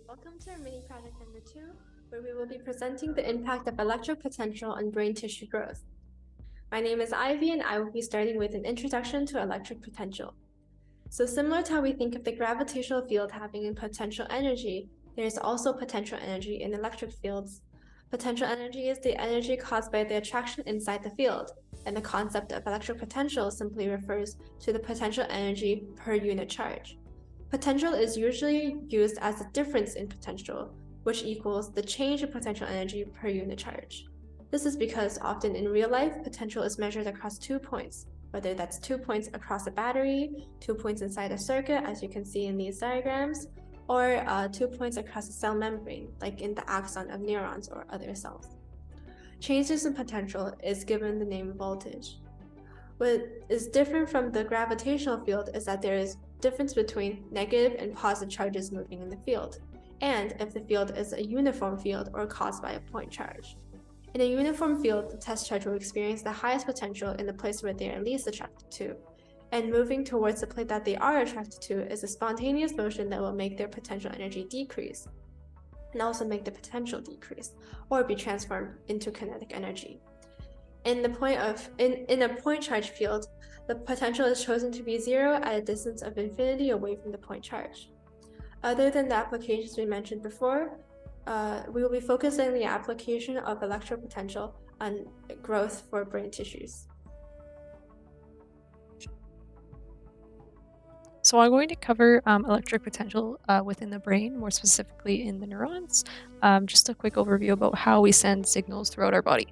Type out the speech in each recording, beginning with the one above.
Welcome to our mini project number 2, where we will be presenting the impact of electric potential on brain tissue growth. My name is Ivy, and I will be starting with an introduction to electric potential. So similar to how we think of the gravitational field having potential energy, there is also potential energy in electric fields. Potential energy is the energy caused by the attraction inside the field, and the concept of electric potential simply refers to the potential energy per unit charge. Potential is usually used as the difference in potential, which equals the change in potential energy per unit charge. This is because often in real life, potential is measured across 2 points, whether that's 2 points across a battery, 2 points inside a circuit, as you can see in these diagrams, or 2 points across a cell membrane, like in the axon of neurons or other cells. Changes in potential is given the name voltage. What is different from the gravitational field is that there is difference between negative and positive charges moving in the field, and if the field is a uniform field or caused by a point charge. In a uniform field, the test charge will experience the highest potential in the place where they are least attracted to, and moving towards the plate that they are attracted to is a spontaneous motion that will make their potential energy decrease, and also make the potential decrease, or be transformed into kinetic energy. In a point charge field, the potential is chosen to be 0 at a distance of infinity away from the point charge. Other than the applications we mentioned before, we will be focusing on the application of electric potential on growth for brain tissues. So I'm going to cover electric potential within the brain, more specifically in the neurons. Just a quick overview about how we send signals throughout our body.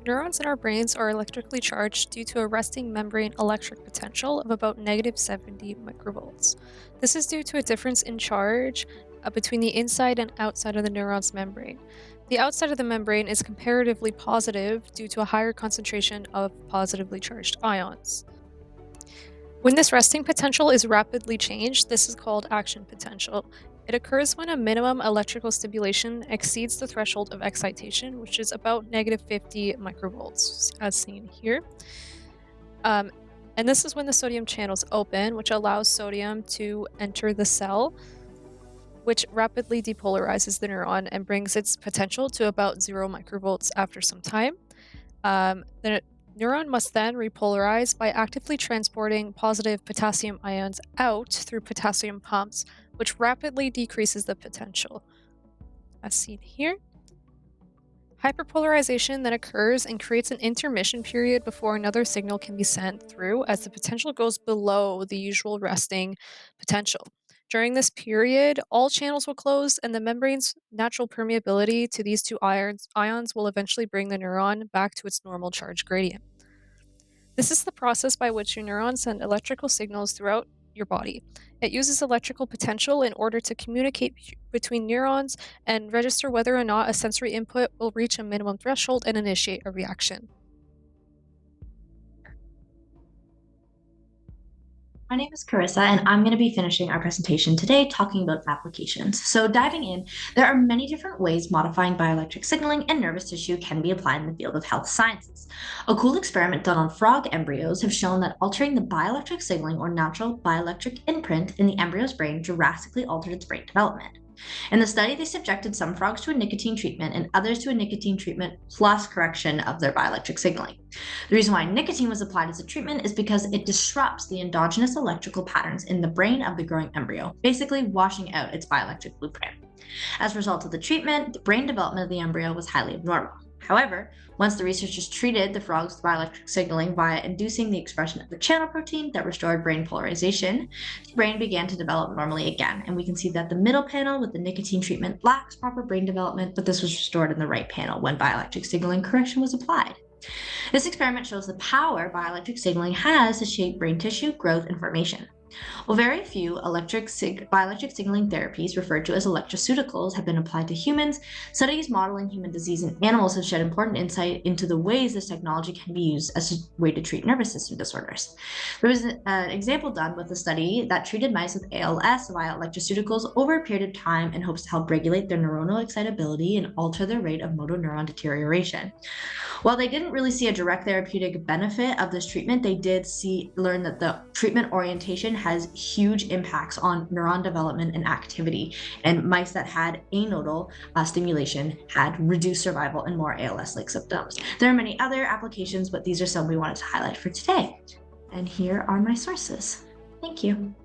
Neurons in our brains are electrically charged due to a resting membrane electric potential of about -70 microvolts. This is due to a difference in charge between the inside and outside of the neuron's membrane. The outside of the membrane is comparatively positive due to a higher concentration of positively charged ions. When this resting potential is rapidly changed, this is called action potential. It occurs when a minimum electrical stimulation exceeds the threshold of excitation, which is about -50 microvolts, as seen here. Um, and this is when the sodium channels open, which allows sodium to enter the cell, which rapidly depolarizes the neuron and brings its potential to about 0 microvolts after some time. The neuron must then repolarize by actively transporting positive potassium ions out through potassium pumps, which rapidly decreases the potential, as seen here. Hyperpolarization then occurs and creates an intermission period before another signal can be sent through as the potential goes below the usual resting potential. During this period, all channels will close and the membrane's natural permeability to these two ions will eventually bring the neuron back to its normal charge gradient. This is the process by which your neurons send electrical signals throughout your body. It uses electrical potential in order to communicate between neurons and register whether or not a sensory input will reach a minimum threshold and initiate a reaction. My name is Corissa, and I'm going to be finishing our presentation today talking about applications. So diving in, there are many different ways modifying bioelectric signaling in nervous tissue can be applied in the field of health sciences. A cool experiment done on frog embryos have shown that altering the bioelectric signaling or natural bioelectric imprint in the embryo's brain drastically altered its brain development. In the study, they subjected some frogs to a nicotine treatment and others to a nicotine treatment plus correction of their bioelectric signaling. The reason why nicotine was applied as a treatment is because it disrupts the endogenous electrical patterns in the brain of the growing embryo, basically washing out its bioelectric blueprint. As a result of the treatment, the brain development of the embryo was highly abnormal. However, once the researchers treated the frogs with bioelectric signaling via inducing the expression of the channel protein that restored brain polarization, the brain began to develop normally again. And we can see that the middle panel with the nicotine treatment lacks proper brain development, but this was restored in the right panel when bioelectric signaling correction was applied. This experiment shows the power bioelectric signaling has to shape brain tissue growth and formation. While very few bioelectric signaling therapies, referred to as electroceuticals, have been applied to humans, studies modeling human disease in animals have shed important insight into the ways this technology can be used as a way to treat nervous system disorders. There was an example done with a study that treated mice with ALS via electroceuticals over a period of time in hopes to help regulate their neuronal excitability and alter their rate of motor neuron deterioration. While they didn't really see a direct therapeutic benefit of this treatment, they did learn that the treatment orientation has huge impacts on neuron development and activity. And mice that had anodal stimulation had reduced survival and more ALS-like symptoms. There are many other applications, but these are some we wanted to highlight for today. And here are my sources. Thank you.